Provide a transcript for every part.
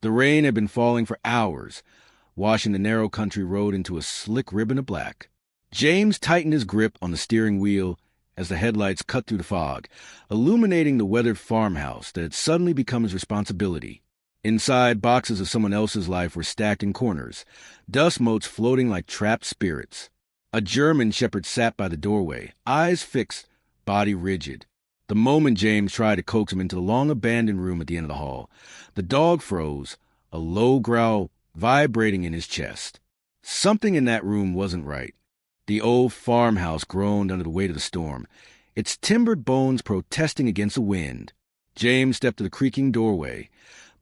The rain had been falling for hours, washing the narrow country road into a slick ribbon of black. James tightened his grip on the steering wheel as the headlights cut through the fog, illuminating the weathered farmhouse that had suddenly become his responsibility. Inside, boxes of someone else's life were stacked in corners, dust motes floating like trapped spirits. A German shepherd sat by the doorway, eyes fixed, body rigid. The moment James tried to coax him into the long-abandoned room at the end of the hall, the dog froze, a low growl vibrating in his chest. Something in that room wasn't right. The old farmhouse groaned under the weight of the storm, its timbered bones protesting against the wind. James stepped to the creaking doorway,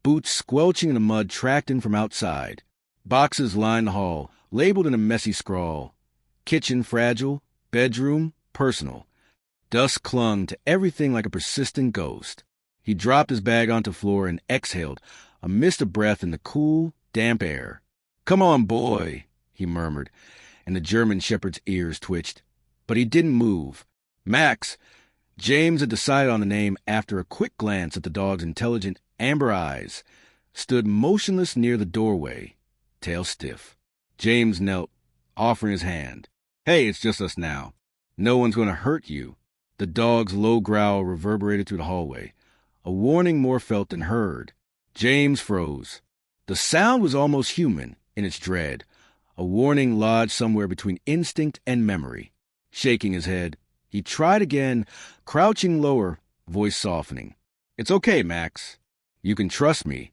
boots squelching in the mud tracked in from outside. Boxes lined the hall, labeled in a messy scrawl. Kitchen fragile, bedroom personal. Dust clung to everything like a persistent ghost. He dropped his bag onto the floor and exhaled, a mist of breath in the cool, damp air. "Come on, boy," he murmured, and the German shepherd's ears twitched. But he didn't move. Max! James had decided on the name after a quick glance at the dog's intelligent amber eyes, stood motionless near the doorway, tail stiff. James knelt, offering his hand. "Hey, it's just us now. No one's going to hurt you." The dog's low growl reverberated through the hallway, a warning more felt than heard. James froze. The sound was almost human in its dread, a warning lodged somewhere between instinct and memory. Shaking his head, he tried again, crouching lower, voice softening. "It's okay, Max. You can trust me."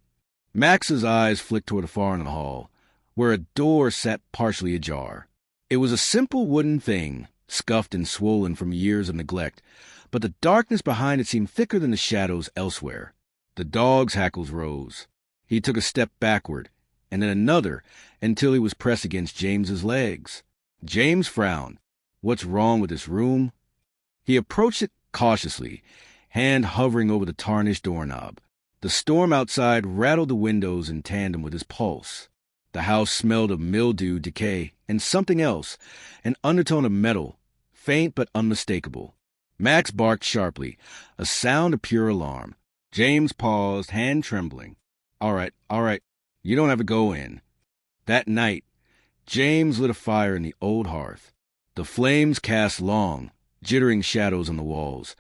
Max's eyes flicked toward the far end of the hall, where a door sat partially ajar. It was a simple wooden thing, scuffed and swollen from years of neglect, but the darkness behind it seemed thicker than the shadows elsewhere. The dog's hackles rose. He took a step backward, and then another, until he was pressed against James's legs. James frowned. What's wrong with this room? He approached it cautiously, hand hovering over the tarnished doorknob. The storm outside rattled the windows in tandem with his pulse. The house smelled of mildew, decay, and something else, an undertone of metal, faint but unmistakable. Max barked sharply, a sound of pure alarm. James paused, hand trembling. All right. You don't have to go in." That night, James lit a fire in the old hearth. The flames cast long, jittering shadows on the walls,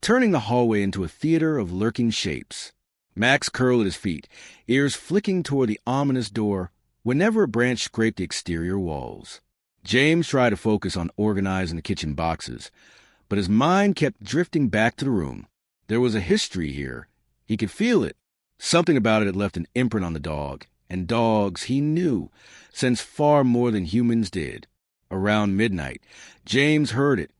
turning the hallway into a theater of lurking shapes. Max curled at his feet, ears flicking toward the ominous door whenever a branch scraped the exterior walls. James tried to focus on organizing the kitchen boxes, but his mind kept drifting back to the room. There was a history here. He could feel it. Something about it had left an imprint on the dog, and dogs, he knew, sensed far more than humans did. Around midnight, James heard it,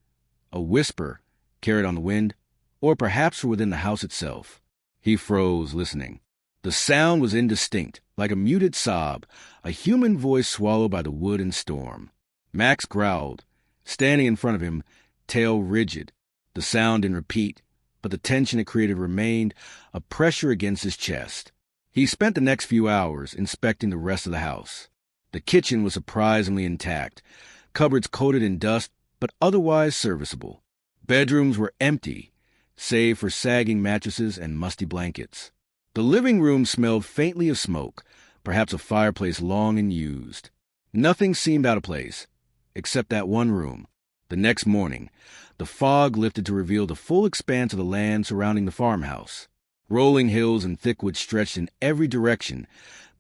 a whisper carried on the wind, or perhaps from within the house itself. He froze, listening. The sound was indistinct, like a muted sob, a human voice swallowed by the wood and storm. Max growled, standing in front of him, tail rigid. The sound didn't repeat, but the tension it created remained, a pressure against his chest. He spent the next few hours inspecting the rest of the house. The kitchen was surprisingly intact, cupboards coated in dust, but otherwise serviceable. Bedrooms were empty, save for sagging mattresses and musty blankets. The living room smelled faintly of smoke, perhaps a fireplace long unused. Nothing seemed out of place, except that one room. The next morning, the fog lifted to reveal the full expanse of the land surrounding the farmhouse. Rolling hills and thick woods stretched in every direction,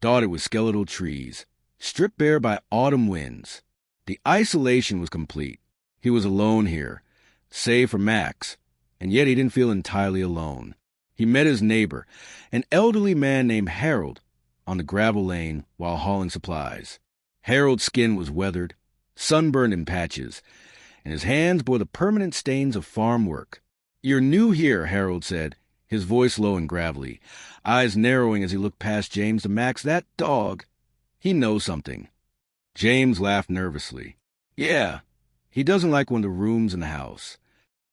dotted with skeletal trees, stripped bare by autumn winds. The isolation was complete. He was alone here, save for Max, and yet he didn't feel entirely alone. He met his neighbor, an elderly man named Harold, on the gravel lane while hauling supplies. Harold's skin was weathered, sunburned in patches, and his hands bore the permanent stains of farm work. "You're new here," Harold said, his voice low and gravelly, eyes narrowing as he looked past James to Max. "That dog, he knows something." James laughed nervously. "Yeah, he doesn't like one of the rooms in the house."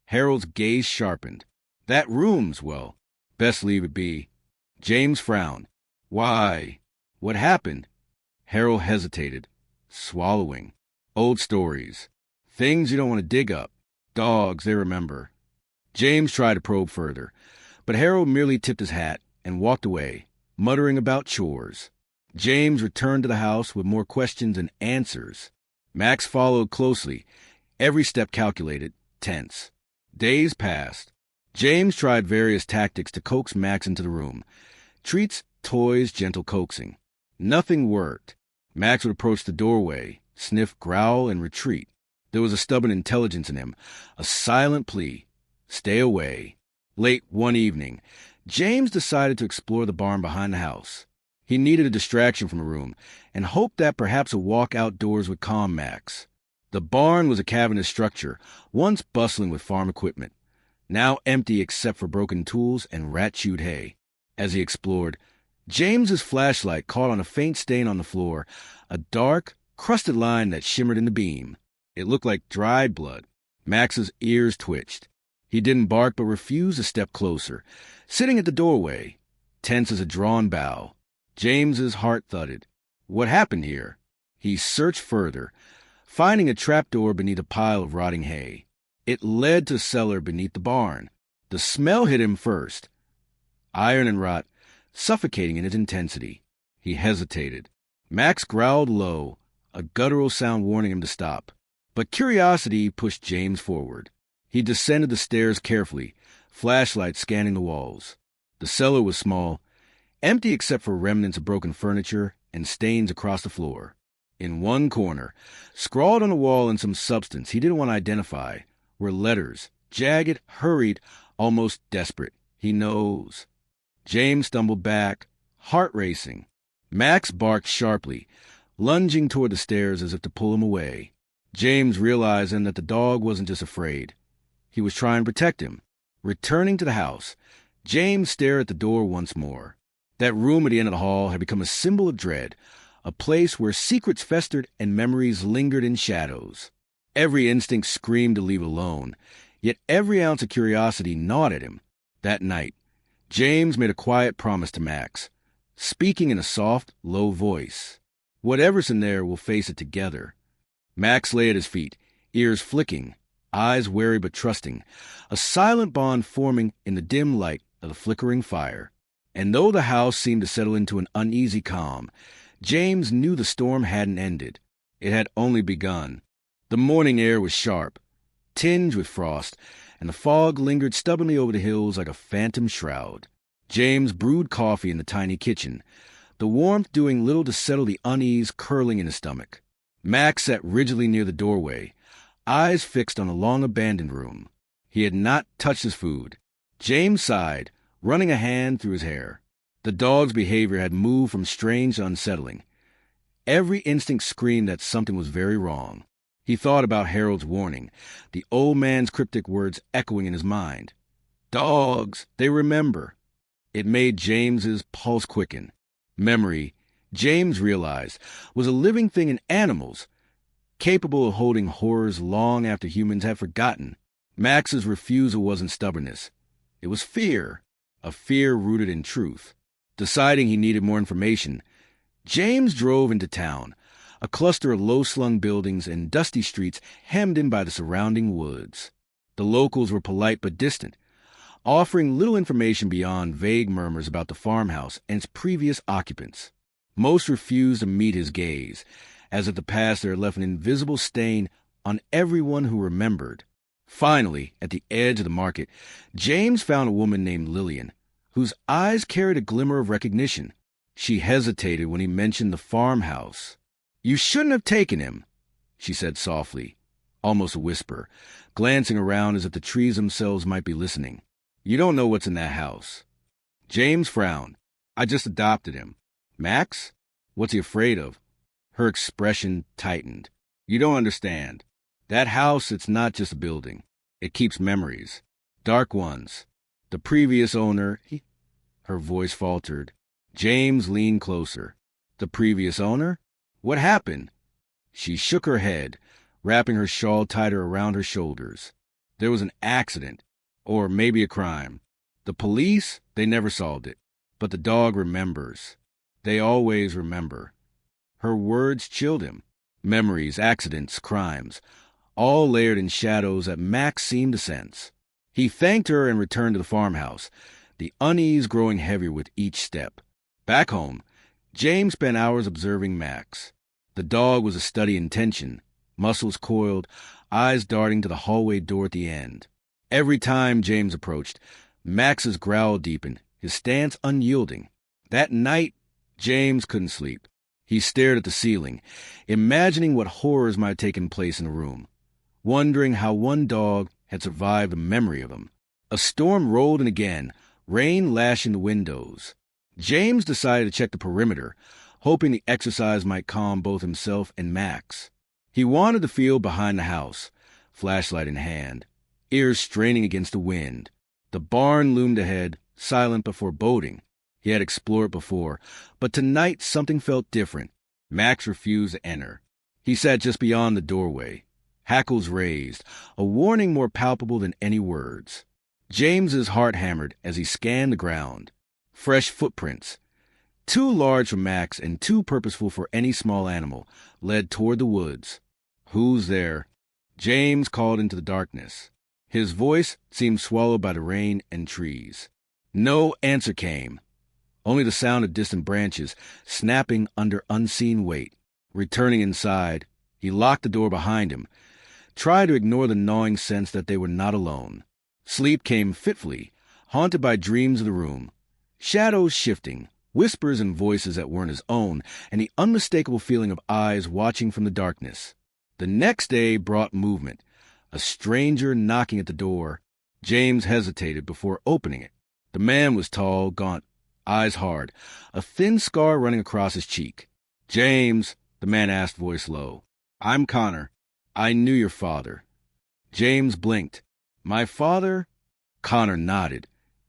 Harold's gaze sharpened. "That room's, well, best leave it be." James frowned. "Why? What happened?" Harold hesitated, swallowing. "Old stories. Things you don't want to dig up. Dogs, they remember." James tried to probe further, but Harold merely tipped his hat and walked away, muttering about chores. James returned to the house with more questions than answers. Max followed closely, every step calculated, tense. Days passed. James tried various tactics to coax Max into the room. Treats, toys, gentle coaxing. Nothing worked. Max would approach the doorway, sniff, growl, and retreat. There was a stubborn intelligence in him, a silent plea. Stay away. Late one evening, James decided to explore the barn behind the house. He needed a distraction from the room and hoped that perhaps a walk outdoors would calm Max. The barn was a cavernous structure, once bustling with farm equipment, now empty except for broken tools and rat-chewed hay. As he explored, James's flashlight caught on a faint stain on the floor, a dark, crusted line that shimmered in the beam. It looked like dried blood. Max's ears twitched. He didn't bark but refused to step closer, sitting at the doorway, tense as a drawn bow. James's heart thudded. What happened here? He searched further, finding a trapdoor beneath a pile of rotting hay. It led to a cellar beneath the barn. The smell hit him first. Iron and rot, suffocating in its intensity. He hesitated. Max growled low, a guttural sound warning him to stop. But curiosity pushed James forward. He descended the stairs carefully, flashlight scanning the walls. The cellar was small, empty except for remnants of broken furniture and stains across the floor. In one corner, scrawled on the wall in some substance he didn't want to identify, were letters, jagged, hurried, almost desperate. He knows. James stumbled back, heart racing. Max barked sharply, lunging toward the stairs as if to pull him away. James realized then that the dog wasn't just afraid. He was trying to protect him. Returning to the house, James stared at the door once more. That room at the end of the hall had become a symbol of dread, a place where secrets festered and memories lingered in shadows. Every instinct screamed to leave alone, yet every ounce of curiosity gnawed at him. That night, James made a quiet promise to Max, speaking in a soft, low voice. Whatever's in there, we'll face it together. Max lay at his feet, ears flicking, eyes wary but trusting, a silent bond forming in the dim light of the flickering fire. And though the house seemed to settle into an uneasy calm, James knew the storm hadn't ended. It had only begun. The morning air was sharp, tinged with frost, and the fog lingered stubbornly over the hills like a phantom shroud. James brewed coffee in the tiny kitchen, the warmth doing little to settle the unease curling in his stomach. Max sat rigidly near the doorway, eyes fixed on the long-abandoned room. He had not touched his food. James sighed, running a hand through his hair. The dog's behavior had moved from strange to unsettling. Every instinct screamed that something was very wrong. He thought about Harold's warning, the old man's cryptic words echoing in his mind. Dogs, they remember. It made James's pulse quicken. Memory, James realized, was a living thing in animals, capable of holding horrors long after humans had forgotten. Max's refusal wasn't stubbornness. It was fear, a fear rooted in truth. Deciding he needed more information, James drove into town, a cluster of low-slung buildings and dusty streets hemmed in by the surrounding woods. The locals were polite but distant, offering little information beyond vague murmurs about the farmhouse and its previous occupants. Most refused to meet his gaze, as if the past there had left an invisible stain on everyone who remembered. Finally, at the edge of the market, James found a woman named Lillian, whose eyes carried a glimmer of recognition. She hesitated when he mentioned the farmhouse. "You shouldn't have taken him," she said softly, almost a whisper, glancing around as if the trees themselves might be listening. "You don't know what's in that house." James frowned. "I just adopted him." "Max? What's he afraid of?" Her expression tightened. "You don't understand. That house, it's not just a building. It keeps memories. Dark ones. The previous owner..." Her voice faltered. James leaned closer. "The previous owner? What happened?" She shook her head, wrapping her shawl tighter around her shoulders. "There was an accident. Or maybe a crime. The police, they never solved it. But the dog remembers. They always remember." Her words chilled him. Memories, accidents, crimes, all layered in shadows that Max seemed to sense. He thanked her and returned to the farmhouse, the unease growing heavier with each step. Back home, James spent hours observing Max. The dog was a study in tension, muscles coiled, eyes darting to the hallway door at the end. Every time James approached, Max's growl deepened, his stance unyielding. That night, James couldn't sleep. He stared at the ceiling, imagining what horrors might have taken place in the room, wondering how one dog had survived the memory of him. A storm rolled in again, rain lashing the windows. James decided to check the perimeter, hoping the exercise might calm both himself and Max. He wandered the field behind the house, flashlight in hand, ears straining against the wind. The barn loomed ahead, silent but foreboding. He had explored before, but tonight something felt different. Max refused to enter. He sat just beyond the doorway, hackles raised, a warning more palpable than any words. James's heart hammered as he scanned the ground. Fresh footprints, too large for Max and too purposeful for any small animal, led toward the woods. "Who's there?" James called into the darkness. His voice seemed swallowed by the rain and trees. No answer came. Only the sound of distant branches snapping under unseen weight. Returning inside, he locked the door behind him, tried to ignore the gnawing sense that they were not alone. Sleep came fitfully, haunted by dreams of the room. Shadows shifting, whispers and voices that weren't his own, and the unmistakable feeling of eyes watching from the darkness. The next day brought movement. A stranger knocking at the door. James hesitated before opening it. The man was tall, gaunt, eyes hard, a thin scar running across his cheek. "James," the man asked, voice low. "I'm Connor. I knew your father." James blinked. "My father?" Connor nodded,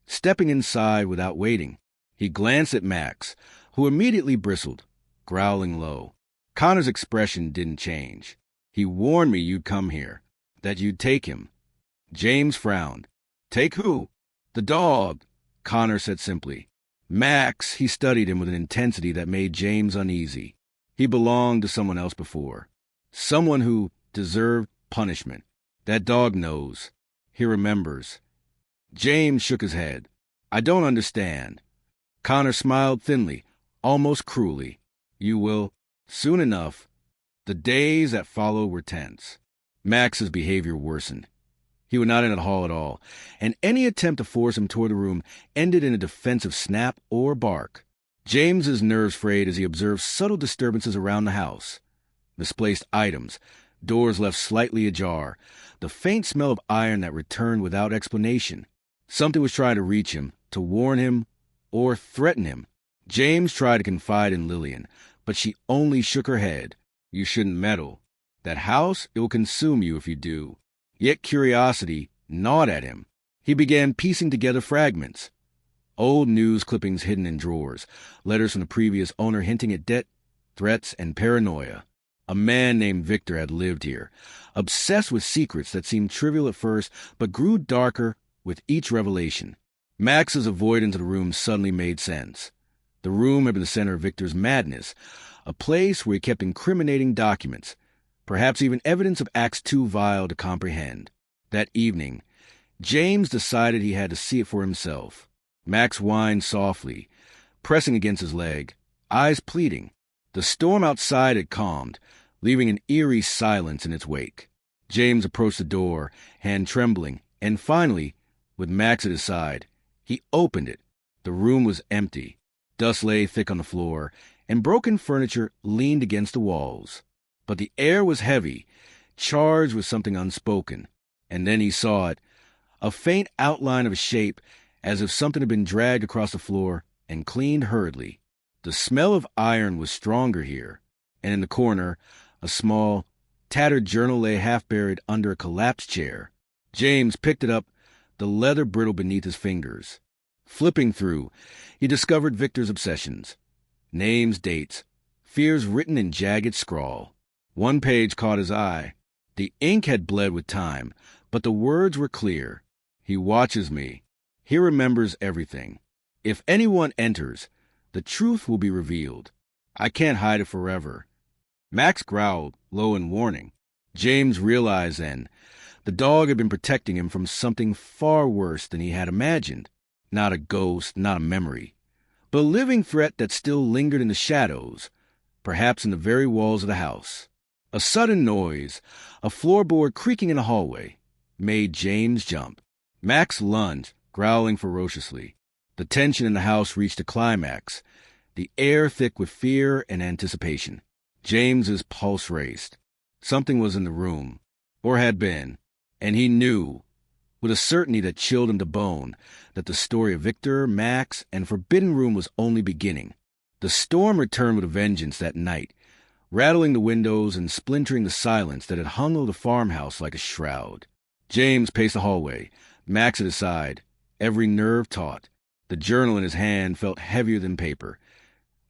stepping inside without waiting. He glanced at Max, who immediately bristled, growling low. Connor's expression didn't change. "He warned me you'd come here, that you'd take him." James frowned. "Take who?" "The dog," Connor said simply. Max, he studied him with an intensity that made James uneasy. He belonged to someone else before. Someone who deserved punishment. That dog knows. He remembers. James shook his head. "I don't understand." Connor smiled thinly, almost cruelly. "You will, soon enough." The days that followed were tense. Max's behavior worsened. He would not enter the hall at all, and any attempt to force him toward the room ended in a defensive snap or bark. James's nerves frayed as he observed subtle disturbances around the house. Misplaced items, doors left slightly ajar, the faint smell of iron that returned without explanation. Something was trying to reach him, to warn him, or threaten him. James tried to confide in Lillian, but she only shook her head. "You shouldn't meddle. That house, it will consume you if you do." Yet curiosity gnawed at him. He began piecing together fragments. Old news clippings hidden in drawers, letters from the previous owner hinting at debt, threats, and paranoia. A man named Victor had lived here, obsessed with secrets that seemed trivial at first but grew darker with each revelation. Max's avoidance of the room suddenly made sense. The room had been the center of Victor's madness, a place where he kept incriminating documents, perhaps even evidence of acts too vile to comprehend. That evening, James decided he had to see it for himself. Max whined softly, pressing against his leg, eyes pleading. The storm outside had calmed, leaving an eerie silence in its wake. James approached the door, hand trembling, and finally, with Max at his side, he opened it. The room was empty. Dust lay thick on the floor, and broken furniture leaned against the walls. But the air was heavy, charged with something unspoken. And then he saw it, a faint outline of a shape, as if something had been dragged across the floor and cleaned hurriedly. The smell of iron was stronger here, and in the corner, a small, tattered journal lay half buried under a collapsed chair. James picked it up, the leather brittle beneath his fingers. Flipping through, he discovered Victor's obsessions. Names, dates, fears written in jagged scrawl. One page caught his eye. The ink had bled with time, but the words were clear. "He watches me. He remembers everything. If anyone enters, the truth will be revealed. I can't hide it forever." Max growled, low in warning. James realized then the dog had been protecting him from something far worse than he had imagined. Not a ghost, not a memory, but a living threat that still lingered in the shadows, perhaps in the very walls of the house. A sudden noise, a floorboard creaking in the hallway, made James jump. Max lunged, growling ferociously. The tension in the house reached a climax, the air thick with fear and anticipation. James's pulse raced. Something was in the room, or had been, and he knew, with a certainty that chilled him to bone, that the story of Victor, Max, and Forbidden Room was only beginning. The storm returned with a vengeance that night, rattling the windows and splintering the silence that had hung over the farmhouse like a shroud. James paced the hallway, Max at his side, every nerve taut. The journal in his hand felt heavier than paper.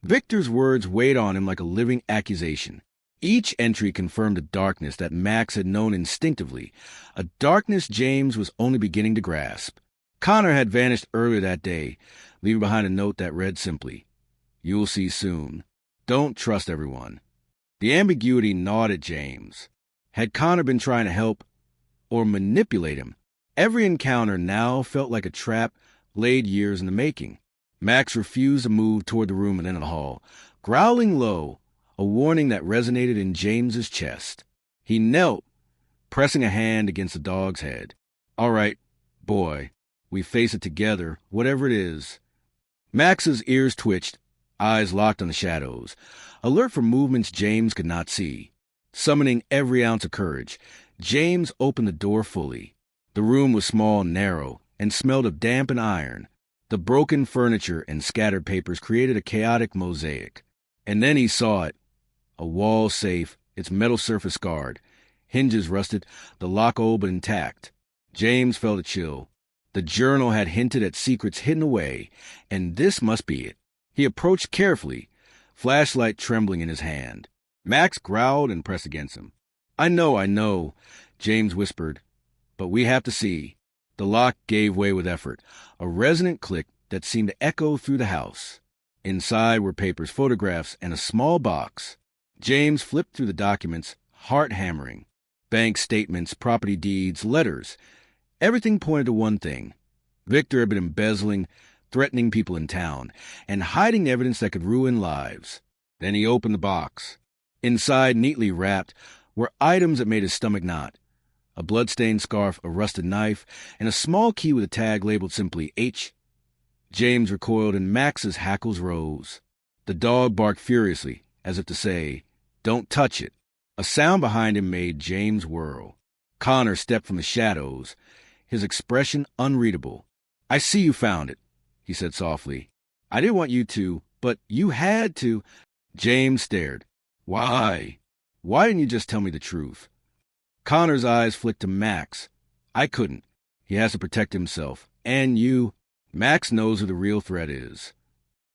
Victor's words weighed on him like a living accusation. Each entry confirmed a darkness that Max had known instinctively, a darkness James was only beginning to grasp. Connor had vanished earlier that day, leaving behind a note that read simply, "You'll see soon. Don't trust everyone." The ambiguity gnawed at James. Had Connor been trying to help or manipulate him? Every encounter now felt like a trap laid years in the making. Max refused to move toward the room and then the hall, growling low, a warning that resonated in James's chest. He knelt, pressing a hand against the dog's head. "All right, boy, we face it together, whatever it is." Max's ears twitched, eyes locked on the shadows, alert for movements James could not see. Summoning every ounce of courage, James opened the door fully. The room was small and narrow, and smelled of damp and iron. The broken furniture and scattered papers created a chaotic mosaic. And then he saw it. A wall safe, its metal surface scarred, hinges rusted, the lock old but intact. James felt a chill. The journal had hinted at secrets hidden away, and this must be it. He approached carefully, flashlight trembling in his hand. Max growled and pressed against him. I know, James whispered, but we have to see." The lock gave way with effort, a resonant click that seemed to echo through the house. Inside were papers, photographs, and a small box. James flipped through the documents, heart hammering. Bank statements, property deeds, letters. Everything pointed to one thing. Victor had been embezzling, threatening people in town, and hiding evidence that could ruin lives. Then he opened the box. Inside, neatly wrapped, were items that made his stomach knot. A blood-stained scarf, a rusted knife, and a small key with a tag labeled simply H. James recoiled and Max's hackles rose. The dog barked furiously, as if to say, "Don't touch it." A sound behind him made James whirl. Connor stepped from the shadows, his expression unreadable. "I see you found it," he said softly. "I didn't want you to, but you had to." James stared. "Why? Why didn't you just tell me the truth?" Connor's eyes flicked to Max. "I couldn't. He has to protect himself. And you." Max knows who the real threat is.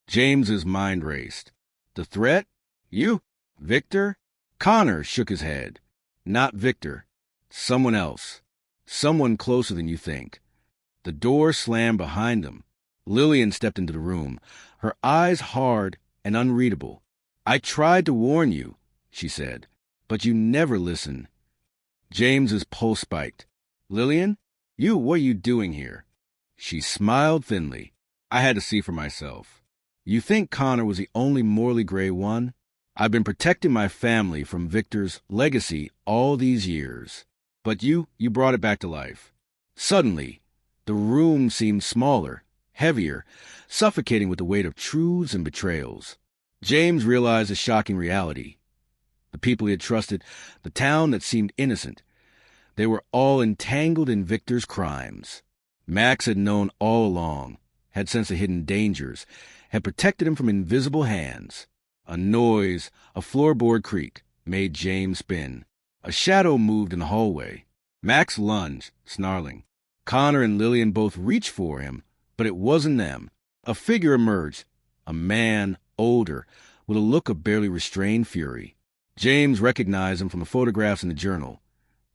James's mind raced. "The threat? You? Victor?" Connor shook his head. "Not Victor. Someone else. Someone closer than you think." The door slammed behind them. Lillian stepped into the room, her eyes hard and unreadable. "I tried to warn you," she said, "but you never listen." James's pulse spiked. "Lillian? What are you doing here?" She smiled thinly. "I had to see for myself. You think Connor was the only morally gray one? I've been protecting my family from Victor's legacy all these years. But you brought it back to life." Suddenly, the room seemed smaller, heavier, suffocating with the weight of truths and betrayals. James realized a shocking reality. The people he had trusted, the town that seemed innocent, they were all entangled in Victor's crimes. Max had known all along, had sensed the hidden dangers, had protected him from invisible hands. A noise, a floorboard creak, made James spin. A shadow moved in the hallway. Max lunged, snarling. Connor and Lillian both reached for him, but it wasn't them. A figure emerged, a man, older, with a look of barely restrained fury. James recognized him from the photographs in the journal.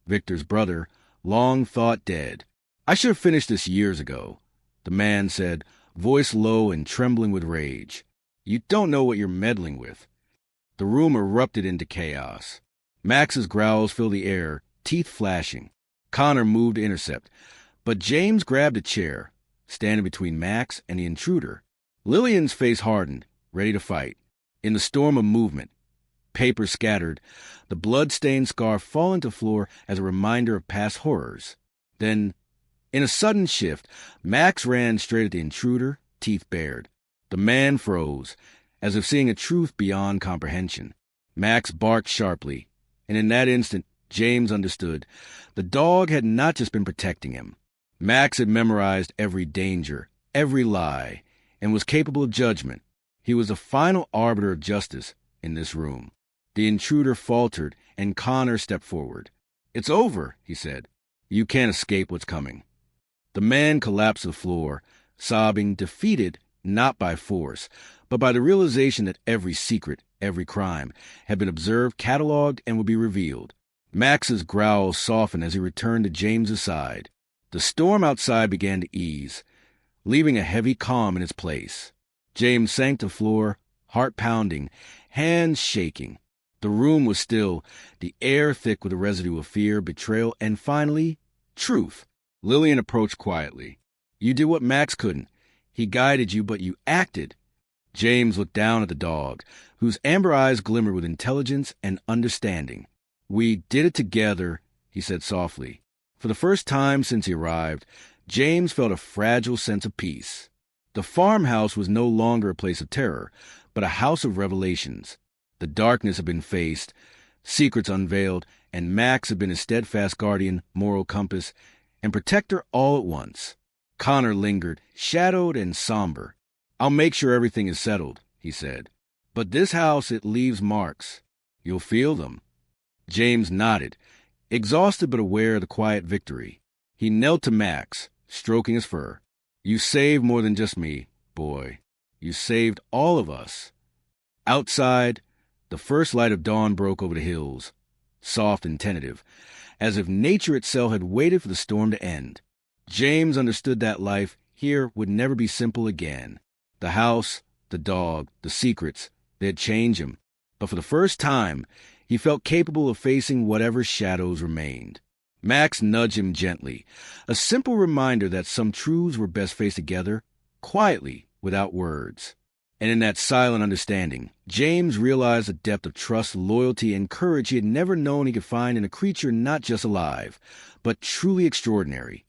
Victor's brother, long thought dead. "I should have finished this years ago," the man said, voice low and trembling with rage. "You don't know what you're meddling with." The room erupted into chaos. Max's growls filled the air, teeth flashing. Connor moved to intercept, but James grabbed a chair, standing between Max and the intruder. Lillian's face hardened, ready to fight. In the storm of movement, paper scattered, the blood-stained scarf falling to the floor as a reminder of past horrors. Then, in a sudden shift, Max ran straight at the intruder, teeth bared. The man froze, as if seeing a truth beyond comprehension. Max barked sharply, and in that instant, James understood. The dog had not just been protecting him. Max had memorized every danger, every lie, and was capable of judgment. He was the final arbiter of justice in this room. The intruder faltered, and Connor stepped forward. "It's over," he said. "You can't escape what's coming." The man collapsed to the floor, sobbing, defeated not by force, but by the realization that every secret, every crime, had been observed, cataloged, and would be revealed. Max's growls softened as he returned to James's side. The storm outside began to ease, leaving a heavy calm in its place. James sank to the floor, heart pounding, hands shaking. The room was still, the air thick with the residue of fear, betrayal, and finally, truth. Lillian approached quietly. "You did what Max couldn't. He guided you, but you acted." James looked down at the dog, whose amber eyes glimmered with intelligence and understanding. "We did it together," he said softly. For the first time since he arrived, James felt a fragile sense of peace. The farmhouse was no longer a place of terror, but a house of revelations. The darkness had been faced, secrets unveiled, and Max had been his steadfast guardian, moral compass, and protector all at once. Connor lingered, shadowed and somber. "I'll make sure everything is settled," he said. "But this house, it leaves marks. You'll feel them." James nodded, exhausted but aware of the quiet victory. He knelt to Max, stroking his fur. "You saved more than just me, boy. You saved all of us." Outside, the first light of dawn broke over the hills, soft and tentative, as if nature itself had waited for the storm to end. James understood that life here would never be simple again. The house, the dog, the secrets, they had changed him. But for the first time, he felt capable of facing whatever shadows remained. Max nudged him gently, a simple reminder that some truths were best faced together, quietly, without words. And in that silent understanding, James realized a depth of trust, loyalty, and courage he had never known he could find in a creature not just alive, but truly extraordinary.